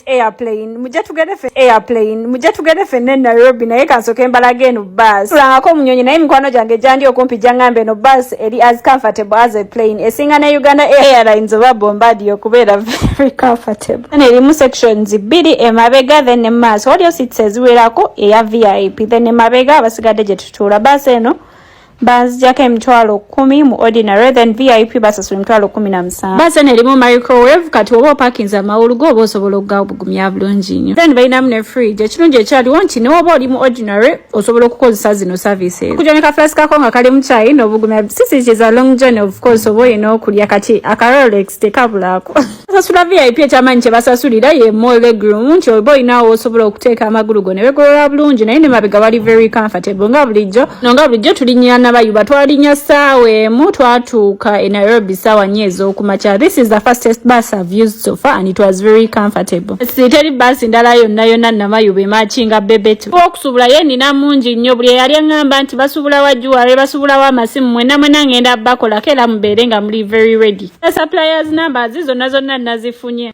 airplane mujja tugende fenne Nairobi naye kansoke mbalaga eno bus tulangako omunyonyi naye mikwano gyange gyandi okumpi gyangambe eno bus eri as comfortable as a plane esinga ne Uganda Airlines oba Bombardier okubeera very comfortable. Erimu sections 2 emabega then emaaso audio seats eziwerako eya VIP then emabega abasigadde gye tutuula bus eno bazijjako emitwalo 10 mu ordinary then VIP basasula emitwalo 17. Basi eno erimu microwave kati oba opakinza amawulu go oba osobola okugabugumya bulungi nnyo. Then balinamu ne fridge ekirungi ekyaliwo nti ne woba oli mu ordinary osobola okukozesa zino services. Okujja ne kaflask kako nga kali mu chai n'obugumya sisi is a long journey of course oba olina okulya kati akarolex tekabulaako. Basasula VIP ekyamanyi kye basasulira ye more legroom nti oba olinawo osobola okuteeka amagulu go ne begolola bulungi naye ne mabega bali very comfortable nga bulijjo tulinnya nabayuba twalinya saawe mu twatuuka e Nairobi saawa nyezo okumakya. This is the fastest bus I've used so far and it was very comfortable. Siteri bus ndala yonna namayuba emachinga bebetu okusubula ye nina mungi nnyo buli yali ngamba nti basubula wajjuwale basubula wa masimu mwena ngenda bakola kera mubeere nga muli very ready. The suppliers numbers zonna nazifunye.